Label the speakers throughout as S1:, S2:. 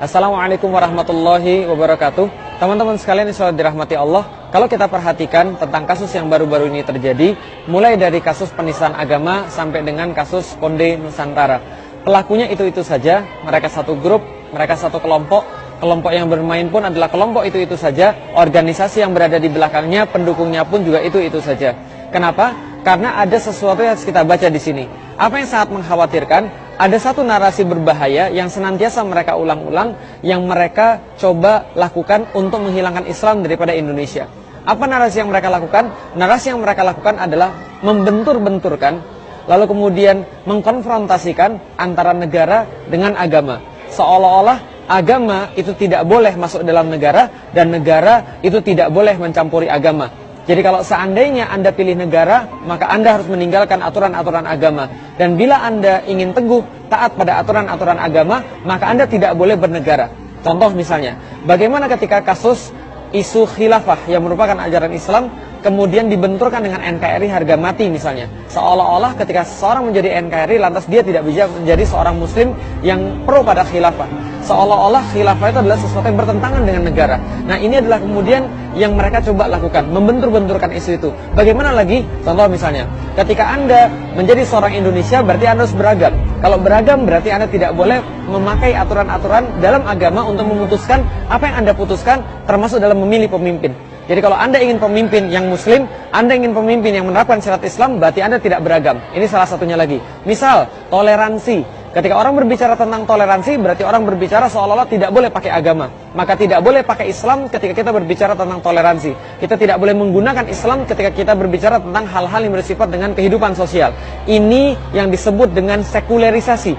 S1: Assalamualaikum warahmatullahi wabarakatuh. Teman-teman sekalian yang selalu dirahmati Allah, kalau kita perhatikan tentang kasus yang baru-baru ini terjadi, mulai dari kasus penistaan agama sampai dengan kasus Konde Nusantara. Pelakunya itu-itu saja, mereka satu grup, mereka satu kelompok. Kelompok yang bermain pun adalah kelompok itu-itu saja, organisasi yang berada di belakangnya, pendukungnya pun juga itu-itu saja. Kenapa? Karena ada sesuatu yang harus kita baca di sini. Apa yang sangat mengkhawatirkan? Ada satu narasi berbahaya yang senantiasa mereka ulang-ulang, yang mereka coba lakukan untuk menghilangkan Islam daripada Indonesia. Apa narasi yang mereka lakukan? Narasi yang mereka lakukan adalah membentur-benturkan, lalu kemudian mengkonfrontasikan antara negara dengan agama. Seolah-olah agama itu tidak boleh masuk dalam negara, dan negara itu tidak boleh mencampuri agama. Jadi kalau seandainya Anda pilih negara, maka Anda harus meninggalkan aturan-aturan agama. Dan bila Anda ingin teguh taat pada aturan-aturan agama, maka Anda tidak boleh bernegara. Contoh misalnya, bagaimana ketika kasus isu khilafah yang merupakan ajaran Islam, kemudian dibenturkan dengan NKRI harga mati misalnya. Seolah-olah ketika seseorang menjadi NKRI, lantas dia tidak bisa menjadi seorang muslim yang pro pada khilafah. Seolah-olah khilafah itu adalah sesuatu yang bertentangan dengan negara. Nah, ini adalah kemudian yang mereka coba lakukan, membentur-benturkan isu itu. Bagaimana lagi? Contoh misalnya, ketika Anda menjadi seorang Indonesia, berarti Anda harus beragam. Kalau beragam, berarti Anda tidak boleh memakai aturan-aturan dalam agama untuk memutuskan apa yang Anda putuskan, termasuk dalam memilih pemimpin. Jadi kalau Anda ingin pemimpin yang muslim, Anda ingin pemimpin yang menerapkan syariat Islam, berarti Anda tidak beragam. Ini salah satunya lagi. Misal, toleransi. Ketika orang berbicara tentang toleransi, berarti orang berbicara seolah-olah tidak boleh pakai agama. Maka tidak boleh pakai Islam ketika kita berbicara tentang toleransi. Kita tidak boleh menggunakan Islam ketika kita berbicara tentang hal-hal yang bersifat dengan kehidupan sosial. Ini yang disebut dengan sekularisasi.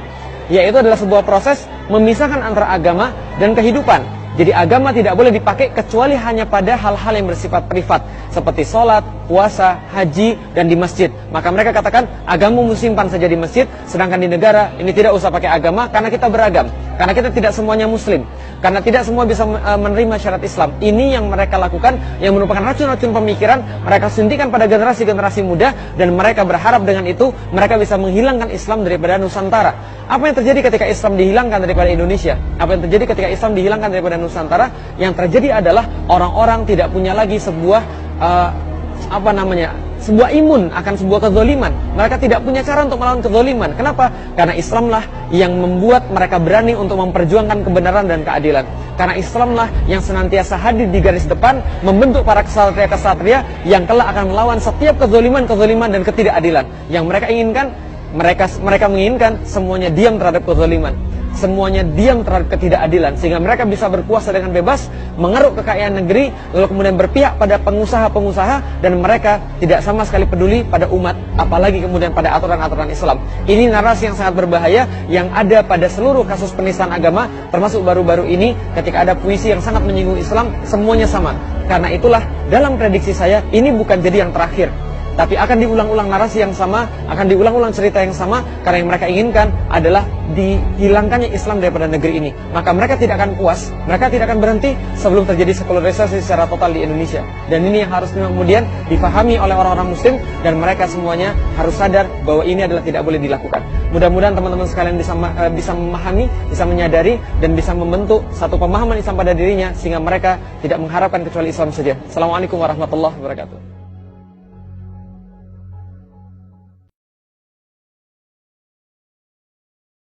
S1: Yaitu adalah sebuah proses memisahkan antara agama dan kehidupan. Jadi agama tidak boleh dipakai kecuali hanya pada hal-hal yang bersifat privat, seperti sholat, puasa, haji, dan di masjid. Maka mereka katakan, agamamu simpan saja di masjid, sedangkan di negara ini tidak usah pakai agama karena kita beragam. Karena kita tidak semuanya muslim, karena tidak semua bisa menerima syariat Islam. Ini yang mereka lakukan, yang merupakan racun-racun pemikiran, mereka suntikan pada generasi-generasi muda, dan mereka berharap dengan itu, mereka bisa menghilangkan Islam daripada Nusantara. Apa yang terjadi ketika Islam dihilangkan daripada Indonesia? Apa yang terjadi ketika Islam dihilangkan daripada Nusantara? Yang terjadi adalah orang-orang tidak punya lagi sebuah sebuah imun akan sebuah kezaliman. Mereka tidak punya cara untuk melawan kezaliman. Kenapa? Karena Islamlah yang membuat mereka berani untuk memperjuangkan kebenaran dan keadilan. Karena Islamlah yang senantiasa hadir di garis depan, membentuk para kesatria-kesatria yang kelak akan melawan setiap kezaliman dan ketidakadilan. Yang mereka inginkan, mereka menginginkan semuanya diam terhadap kezaliman, semuanya diam terhadap ketidakadilan, sehingga mereka bisa berkuasa dengan bebas, mengeruk kekayaan negeri, lalu kemudian berpihak pada pengusaha-pengusaha, dan mereka tidak sama sekali peduli pada umat, apalagi kemudian pada aturan-aturan Islam. Ini narasi yang sangat berbahaya yang ada pada seluruh kasus penistaan agama, termasuk baru-baru ini ketika ada puisi yang sangat menyinggung Islam, semuanya sama. Karena itulah dalam prediksi saya, ini bukan jadi yang terakhir, tapi akan diulang-ulang narasi yang sama, akan diulang-ulang cerita yang sama, karena yang mereka inginkan adalah dihilangkannya Islam daripada negeri ini. Maka mereka tidak akan puas, mereka tidak akan berhenti sebelum terjadi sekularisasi secara total di Indonesia. Dan ini yang harus kemudian difahami oleh orang-orang muslim, dan mereka semuanya harus sadar bahwa ini adalah tidak boleh dilakukan. Mudah-mudahan teman-teman sekalian bisa memahami, bisa menyadari, dan bisa membentuk satu pemahaman Islam pada dirinya, sehingga mereka tidak mengharapkan kecuali Islam saja. Assalamualaikum warahmatullahi wabarakatuh.